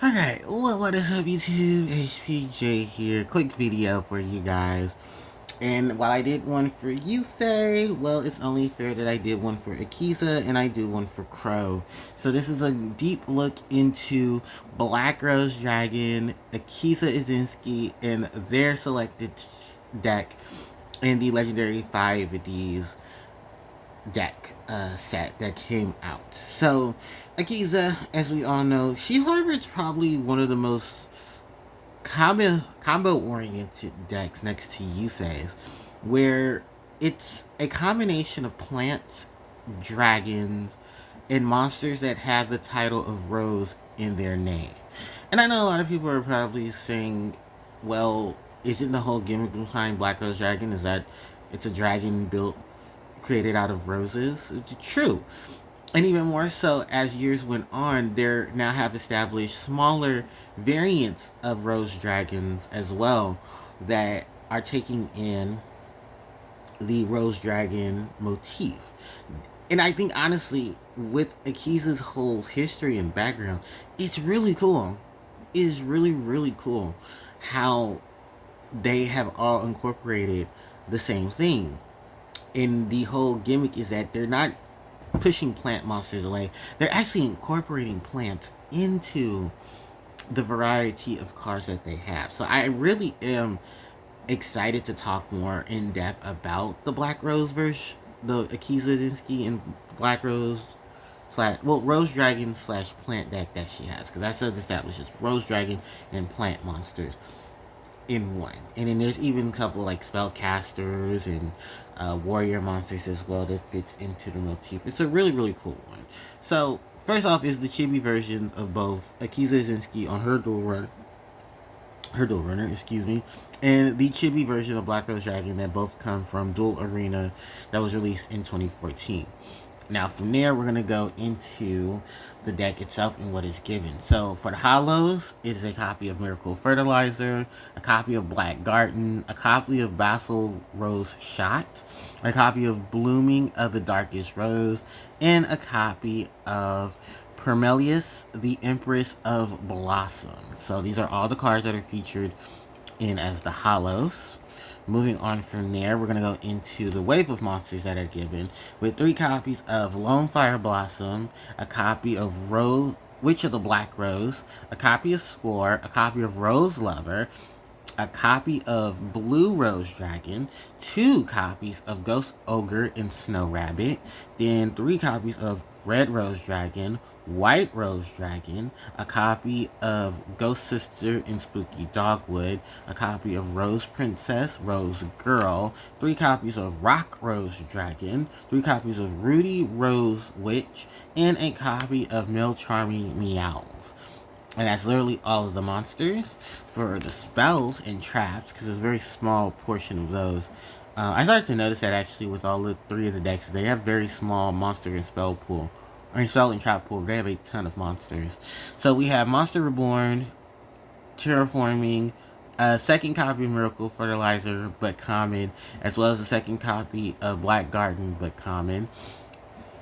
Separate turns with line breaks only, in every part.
Alright, well, what is up YouTube? HPJ here. Quick video for you guys. And while I did one for Yusei, well, it's only fair that I did one for Akiza and I do one for Crow. So this is a deep look into Blackrose Dragon, Akiza Izinski, and their selected deck in the Legendary 5Ds deck set that came out. So, Akiza, as we all know, she harbors probably one of the most combo oriented decks next to Yusei's, where it's a combination of plants, dragons, and monsters that have the title of Rose in their name. And I know a lot of people are probably saying, well, isn't the whole gimmick behind Blackrose Dragon is that it's a dragon built created out of roses? True. And even more so, as years went on, there now have established smaller variants of rose dragons as well that are taking in the rose dragon motif. And I think honestly, with Akiza's whole history and background, it's really cool. It is really, really cool how they have all incorporated the same thing. And the whole gimmick is that they're not pushing plant monsters away. They're actually incorporating plants into the variety of cards that they have. So I really am excited to talk more in depth about the Blackrose version, the Akiza Izinski and Blackrose Rose Dragon slash plant deck that she has, because that's establishes Rose Dragon and plant monsters in one. And then there's even a couple like spellcasters and warrior monsters as well that fits into the motif. It's a really, really cool one. So first off is the chibi versions of both Akiza Izinski on her dual runner, excuse me, and the chibi version of Blackrose Dragon that both come from Dual Arena that was released in 2014. Now, from there, we're going to go into the deck itself and what is given. So, for the Hollows, it is a copy of Miracle Fertilizer, a copy of Black Garden, a copy of Basil Rose Shot, a copy of Blooming of the Darkest Rose, and a copy of Permelius, the Empress of Blossom. So, these are all the cards that are featured in as the Hollows. Moving on from there, we're going to go into the wave of monsters that are given with 3 copies of Lone Fire Blossom, a copy of Witch of the Black Rose, a copy of Spore, a copy of Rose Lover, a copy of Blue Rose Dragon, 2 copies of Ghost Ogre and Snow Rabbit, then 3 copies of Red Rose Dragon, White Rose Dragon, a copy of Ghost Sister and Spooky Dogwood, a copy of Rose Princess, Rose Girl, 3 copies of Rock Rose Dragon, 3 copies of Rudy Rose Witch, and a copy of Mel Charming Meows. And that's literally all of the monsters. For the spells and traps, because there's a very small portion of those, I started to notice that actually with all the 3 of the decks, they have very small monster and spell pool. Or spell and trap pool, they have a ton of monsters. So we have Monster Reborn, Terraforming, a second copy of Miracle Fertilizer, but common, as well as a second copy of Black Garden, but common,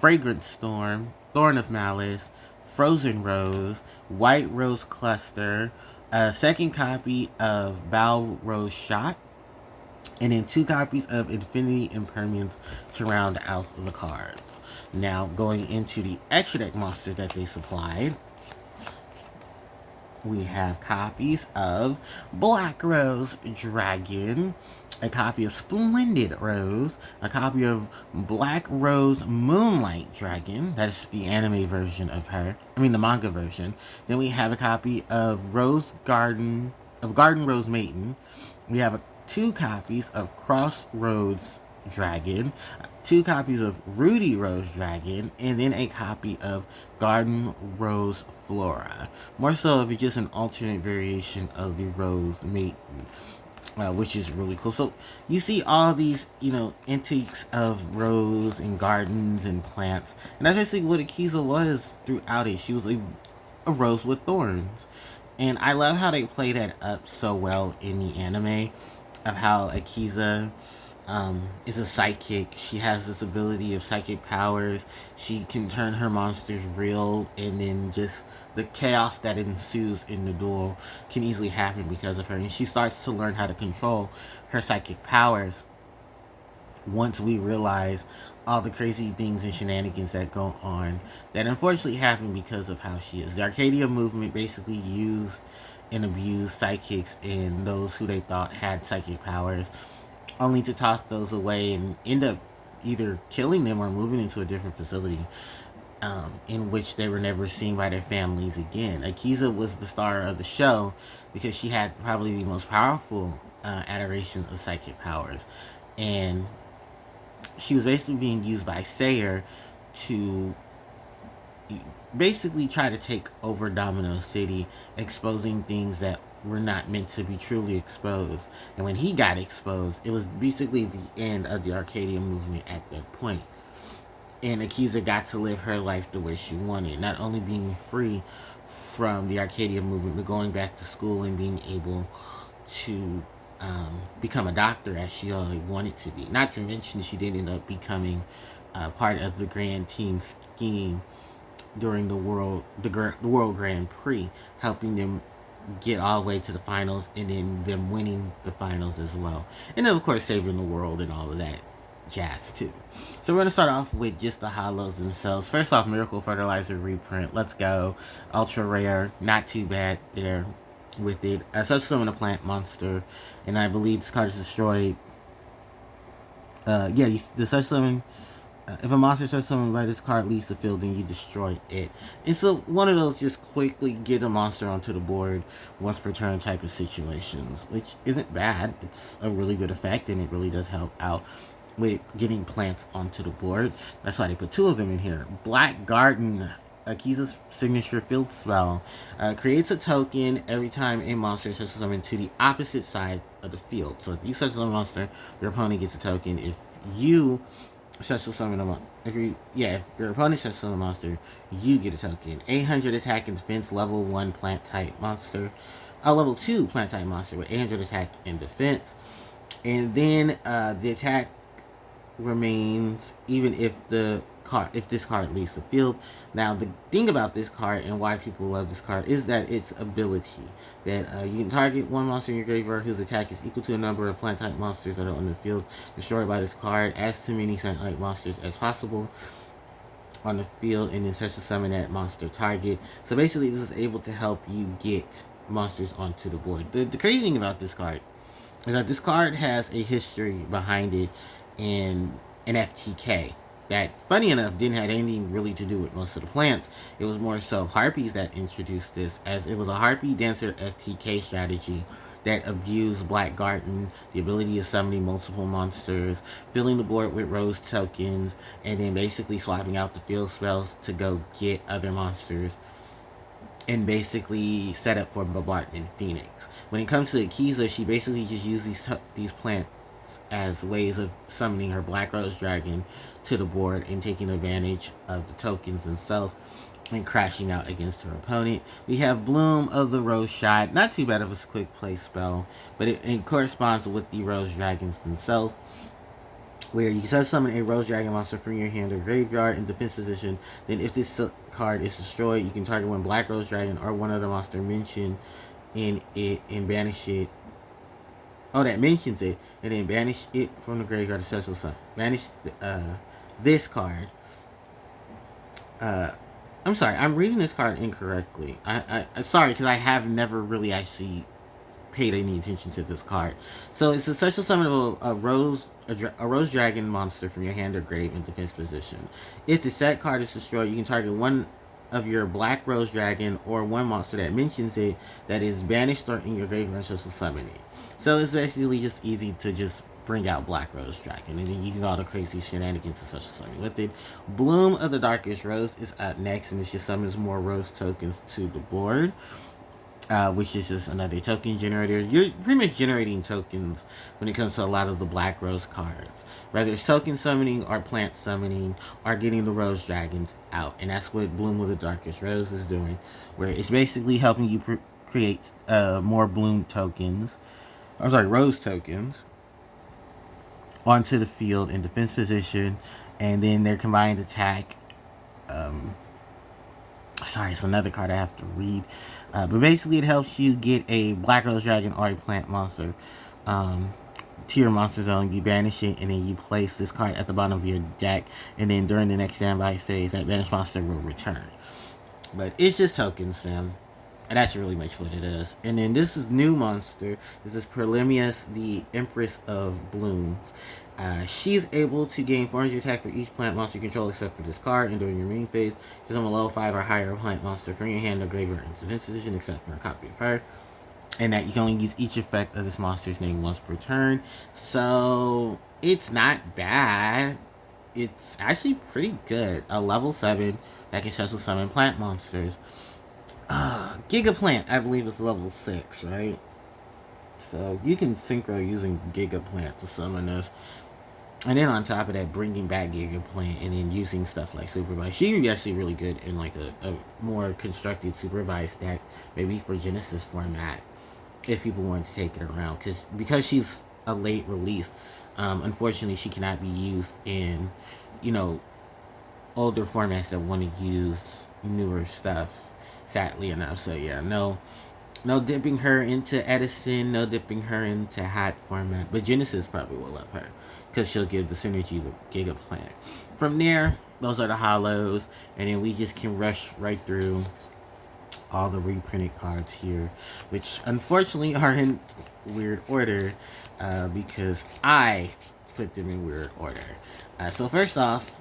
Fragrant Storm, Thorn of Malice, Frozen Rose, White Rose Cluster, a second copy of Bow Rose Shot, and then 2 copies of Infinity Impermanence to round out the cards. Now, going into the extra deck monsters that they supplied, we have copies of Blackrose Dragon, a copy of Splendid Rose, a copy of Blackrose Moonlight Dragon, that is the anime version of her, the manga version. Then we have a copy of Garden Rose Maiden. We have 2 copies of Crossroads Dragon, 2 copies of Rudy Rose Dragon, and then a copy of Garden Rose Flora. More so if it's just an alternate variation of the Rose Maiden, which is really cool. So you see all these, antiques of rose and gardens and plants. And that's basically what Akiza was throughout it. She was a rose with thorns. And I love how they play that up so well in the anime, of how Akiza is a psychic. She has this ability of psychic powers. She can turn her monsters real, and then just the chaos that ensues in the duel can easily happen because of her. And she starts to learn how to control her psychic powers once we realize all the crazy things and shenanigans that go on that unfortunately happen because of how she is. The Arcadia movement basically used and abused psychics and those who they thought had psychic powers, only to toss those away and end up either killing them or moving into a different facility, in which they were never seen by their families again. Akiza was the star of the show because she had probably the most powerful adorations of psychic powers. And she was basically being used by Sayer to basically try to take over Domino City, exposing things that were not meant to be truly exposed. And when he got exposed, it was basically the end of the Arcadia movement at that point. And Akiza got to live her life the way she wanted, not only being free from the Arcadia movement, but going back to school and being able to become a doctor as she always wanted to be. Not to mention, she did end up becoming part of the Grand Team scheme during the World Grand Prix, helping them get all the way to the finals, and then them winning the finals as well, and then of course saving the world and all of that jazz too. So we're gonna start off with just the hollows themselves. First off, Miracle Fertilizer reprint. Let's go. Ultra rare, not too bad there with it. Such summon a plant monster, and I believe this card is destroyed. The such summon. If a monster starts summoned by this card leaves the field, then you destroy it. It's one of those just quickly get a monster onto the board once per turn type of situations, which isn't bad. It's a really good effect, and it really does help out with getting plants onto the board. That's why they put two of them in here. Black Garden, Akiza's signature field spell, creates a token every time a monster is summoned to the opposite side of the field. So if you such a monster, your opponent gets a token. If you special summon a monster. If your opponent special summon a monster, you get a token. 800 attack and defense, level 1 plant type monster. A level 2 plant type monster with 800 attack and defense. And then the attack remains even if this card leaves the field. Now the thing about this card and why people love this card is that its ability that you can target one monster in your graveyard whose attack is equal to the number of plant type monsters that are on the field destroyed by this card, as to many plant type monsters as possible on the field, and then such to summon that monster target. So basically this is able to help you get monsters onto the board. The crazy thing about this card is that this card has a history behind it in an FTK that, funny enough, didn't have anything really to do with most of the plants. It was more so Harpies that introduced this, as it was a Harpie Dancer FTK strategy that abused Black Garden, the ability of summoning multiple monsters, filling the board with rose tokens, and then basically swapping out the field spells to go get other monsters, and basically set up for Bombardment Phoenix. When it comes to Akiza, she basically just used these plants as ways of summoning her Blackrose Dragon to the board and taking advantage of the tokens themselves and crashing out against her opponent. We have Bloom of the Rose Shot. Not too bad of a quick play spell, but it corresponds with the Rose Dragons themselves, where you can summon a Rose Dragon monster from your hand or graveyard in defense position. Then if this card is destroyed, you can target one Black Rose Dragon or one other monster mentioned in it and banish it. Oh, that mentions it, and then banish it from the graveyard to special summon. Banish this card. I'm sorry, I'm reading this card incorrectly. I'm sorry, because I have never really actually paid any attention to this card. So it's a special summon of a Rose Dragon monster from your hand or grave in defense position. If the set card is destroyed, you can target one of your Black Rose Dragon or one monster that mentions it that is banished or in your graveyard and special summon it. So it's basically just easy to just bring out Blackrose Dragon, and then you can do all the crazy shenanigans and such something with it. Bloom of the Darkest Rose is up next, and it just summons more rose tokens to the board, which is just another token generator. You're pretty much generating tokens when it comes to a lot of the Black Rose cards. Whether it's token summoning or plant summoning or getting the Rose Dragons out. And that's what Bloom of the Darkest Rose is doing, where it's basically helping you create more Bloom tokens. I'm sorry, Rose tokens. onto the field in defense position, and then their combined attack. Sorry, it's another card I have to read. But basically, it helps you get a Blackrose Dragon or a plant monster to your monster zone. You banish it, and then you place this card at the bottom of your deck. And then during the next standby phase, that banished monster will return. But it's just tokens, fam. And that's really much what it is. And then this is new monster. This is Perlemius, the Empress of Blooms. She's able to gain 400 attack for each plant monster you control except for this card. And during your main phase, just on a level 5 or higher plant monster from your hand or graveyard into this position except for a copy of her. And that you can only use each effect of this monster's name once per turn. So it's not bad. It's actually pretty good. A level 7 that can special summon plant monsters. Gigaplant, I believe, is level 6, right? So you can synchro using Gigaplant to summon this. And then on top of that, bringing back Gigaplant and then using stuff like Supervise. She's actually really good in like a more constructed Supervise deck, maybe for Genesis format, if people want to take it around. Because she's a late release, unfortunately, she cannot be used in, older formats that want to use newer stuff. Sadly enough, so yeah, no dipping her into Edison, no dipping her into Hat format, but Genesis probably will love her because she'll give the synergy with Gigaplant. From there, those are the hollows, and then we just can rush right through all the reprinted cards here, which unfortunately are in weird order because I put them in weird order. So first off,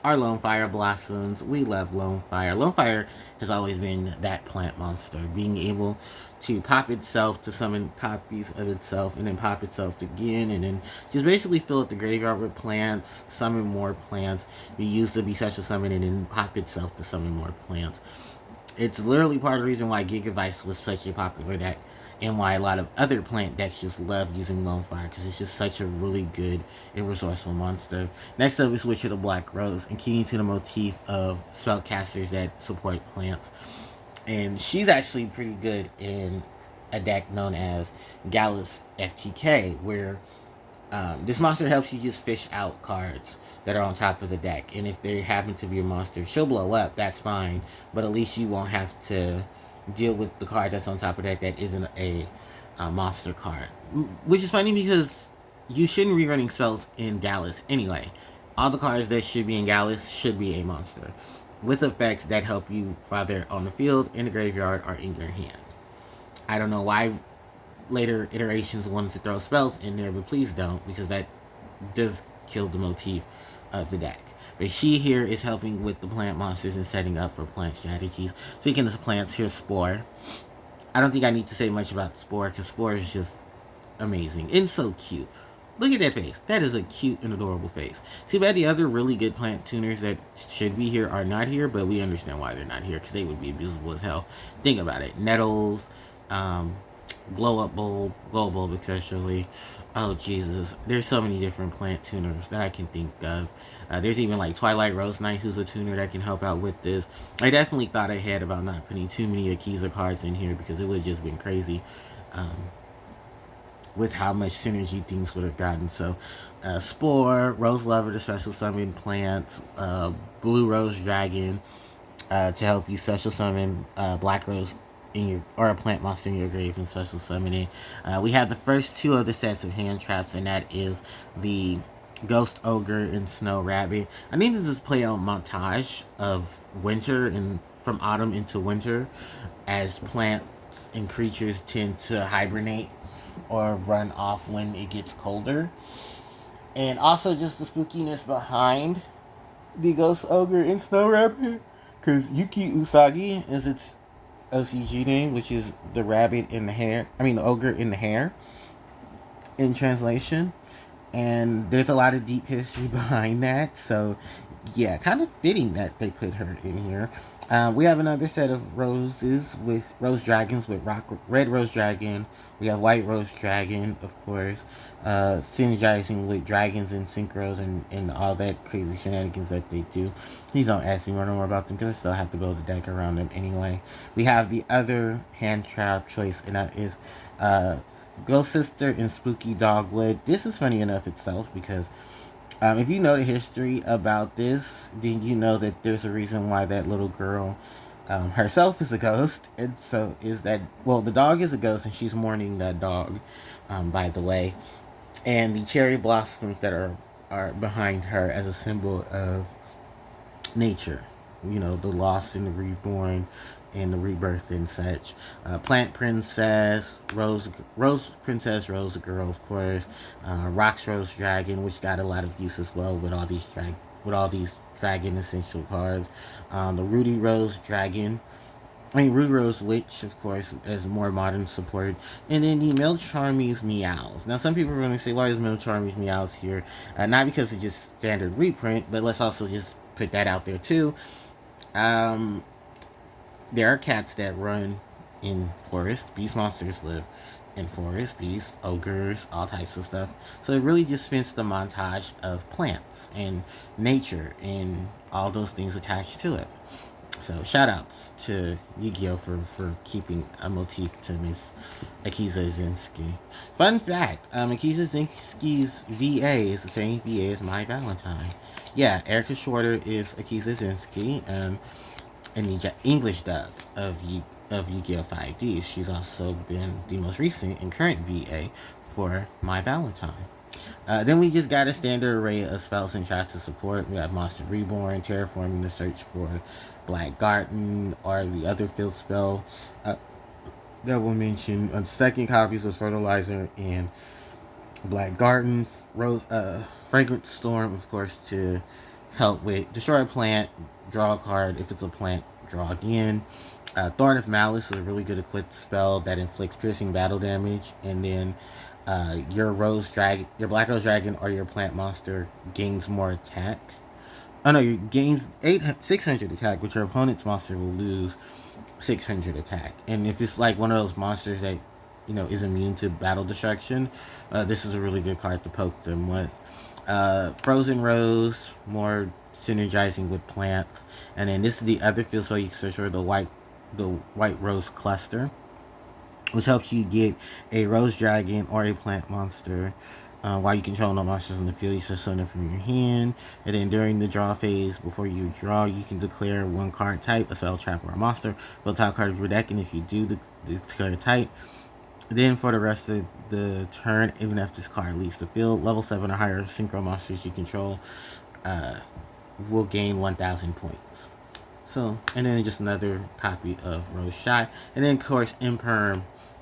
our Lone Fire Blossoms. We love Lone Fire. Lone Fire has always been that plant monster, being able to pop itself to summon copies of itself, and then pop itself again, and then just basically fill up the graveyard with plants, summon more plants, be used to be such a summon, and then pop itself to summon more plants. It's literally part of the reason why Gigavice was such a popular deck, and why a lot of other plant decks just love using Lone Fire, because it's just such a really good and resourceful monster. Next up, we switch to the Blackrose, and keying to the motif of spellcasters that support plants. And she's actually pretty good in a deck known as Gallus FTK, where this monster helps you just fish out cards that are on top of the deck. And if they happen to be a monster, she'll blow up, that's fine. But at least you won't have to deal with the card that's on top of that isn't a monster card. Which is funny because you shouldn't be running spells in Gallus anyway. All the cards that should be in Gallus should be a monster, with effects that help you either on the field, in the graveyard, or in your hand. I don't know why later iterations wanted to throw spells in there, but please don't, because that does kill the motif of the deck. But she here is helping with the plant monsters and setting up for plant strategies. Speaking of plants, here's Spore. I don't think I need to say much about Spore, because Spore is just amazing and so cute. Look at that face. That is a cute and adorable face. Too bad the other really good plant tuners that should be here are not here, but we understand why they're not here, because they would be abusable as hell. Think about it. Nettles, Glow Up Bulb, Glow Bulb especially. Oh, Jesus. There's so many different plant tuners that I can think of. There's even like Twilight Rose Knight, who's a tuner that can help out with this. I definitely thought ahead about not putting too many Akiza cards in here, because it would have just been crazy with how much synergy things would have gotten. So, Spore, Rose Lover to special summon plants, Blue Rose Dragon to help you special summon Blackrose in your, or a plant monster in your grave and special summoning. We have the first two of the sets of hand traps, and that is the Ghost Ogre and Snow Rabbit. I need to just play on montage of winter and from autumn into winter, as plants and creatures tend to hibernate or run off when it gets colder. And also just the spookiness behind the Ghost Ogre and Snow Rabbit, because Yuki Usagi is its OCG name, which is the rabbit in the hair. I mean, the ogre in the hair, in translation. And there's a lot of deep history behind that. So, yeah, kind of fitting that they put her in here. We have another set of roses with Rose Dragons with Red Rose Dragon. We have White Rose Dragon, of course. Synergizing with dragons and synchros and all that crazy shenanigans that they do. Please don't ask me more about them, because I still have to build a deck around them anyway. We have the other hand trap choice, and that is Ghost Sister and Spooky Dogwood. This is funny enough itself because if you know the history about this, then you know that there's a reason why that little girl herself is a ghost. And so is that, well, the dog is a ghost and she's mourning that dog, by the way. And the cherry blossoms that are behind her as a symbol of nature. You know, the lost and the reborn and the rebirth and such. Plant Princess, Rose Princess, Rose Girl, of course. Rose Dragon, which got a lot of use as well with all these dragon essential cards. The Rudy Rose Dragon. I mean, Rudy Rose Witch, of course, as more modern support. And then the Melcharmy's Meows. Now, some people are going to say, why is Melcharmy's Meows here? Not because it's just standard reprint, but let's also just put that out there, too. Um, there are cats that run in forests. Beast monsters live in forests. Beasts, ogres, all types of stuff. So it really just fits the montage of plants and nature and all those things attached to it. So shout outs to Yu-Gi-Oh! For keeping a motif to Miss Akiza Izinski. Fun fact, Akiza Izinski's VA is the same VA as My Valentine. Yeah, Erica Shorter is Akiza Izinski, in the English dub of Yu-Gi-Oh! 5D. She's also been the most recent and current VA for My Valentine. Then we just got a standard array of spells and shots to support. We have Monster Reborn, Terraforming the Search for Black Garden, or the other field spell that we'll mention. Second copies of Fertilizer and Black Garden. Fragrant Storm, of course, to help with destroy a plant, draw a card. If it's a plant, draw again. Thorn of Malice is a really good equipped spell that inflicts piercing battle damage, and then your Black Rose Dragon, or your plant monster gains more attack. Oh no, you gain 600 attack, but your opponent's monster will lose 600 attack. And if it's like one of those monsters that is immune to battle destruction, this is a really good card to poke them with. Frozen Rose, more synergizing with plants, and then this is the other field spell you can search for, the white rose cluster, which helps you get a rose dragon or a plant monster. While you control no monsters in the field, you set something from your hand. And then during the draw phase, before you draw, you can declare one card type, a spell, trap, or a monster. Will top card of your deck, and if you do declare type, then for the rest of the turn, even if this card leaves the field, level 7 or higher synchro monsters you control will gain 1,000 points. So, and then just another copy of Rose Shot. And then, of course, Imperm,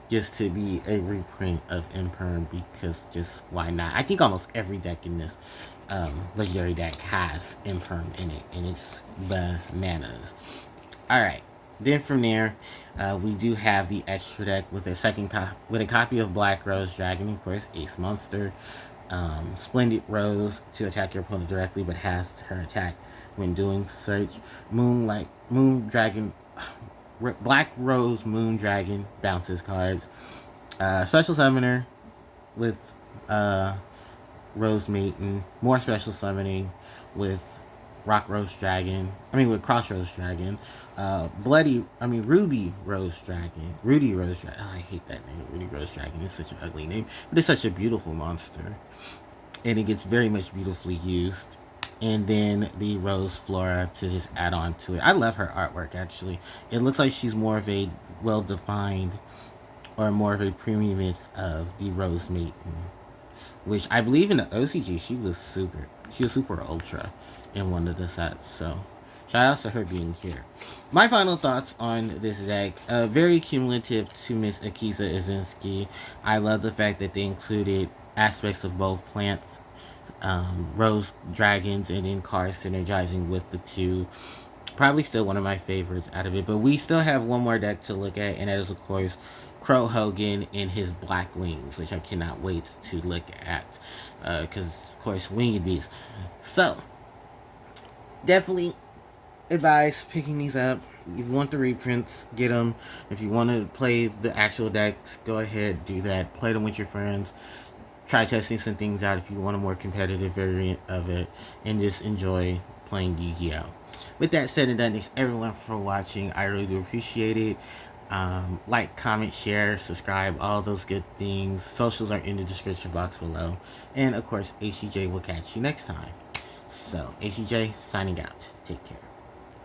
just to be a reprint of Imperm, because just why not? I think almost every deck in this legendary deck has Imperm in it, and it's bananas. Alright, then from there, we do have the extra deck with a copy of Blackrose Dragon, of course, Ace Monster. Splendid Rose to attack your opponent directly, but has her attack when doing such. Black Rose Moon Dragon bounces cards. Special Summoner with Rose Maiden. More special summoning with with Crossroads Dragon. Ruby Rose Dragon. Oh, I hate that name, Rudy Rose Dragon. It's such an ugly name, but it's such a beautiful monster. And it gets very much beautifully used. And then the Rose Flora to just add on to it. I love her artwork, actually. It looks like she's more of a well-defined, or more of a premiumist of the Rose Maiden. Which I believe in the OCG, she was super ultra in one of the sets. So shout out to her being here. My final thoughts on this deck, very cumulative to Miss Akiza Izinski. I love the fact that they included aspects of both plants, rose dragons, and then cards synergizing with the two. Probably still one of my favorites out of it, but we still have one more deck to look at, and that is, of course, Crow Hogan and his Black Wings, which I cannot wait to look at, because, of course, Winged Beast. So, definitely advise picking these up. If you want the reprints, get them. If you want to play the actual decks, go ahead, do that. Play them with your friends. Try testing some things out if you want a more competitive variant of it, and just enjoy playing Yu-Gi-Oh! With that said and done, thanks everyone for watching. I really do appreciate it. Like, comment, share, subscribe, all those good things. Socials are in the description box below. And of course, HCJ will catch you next time. So, HCJ signing out. Take care.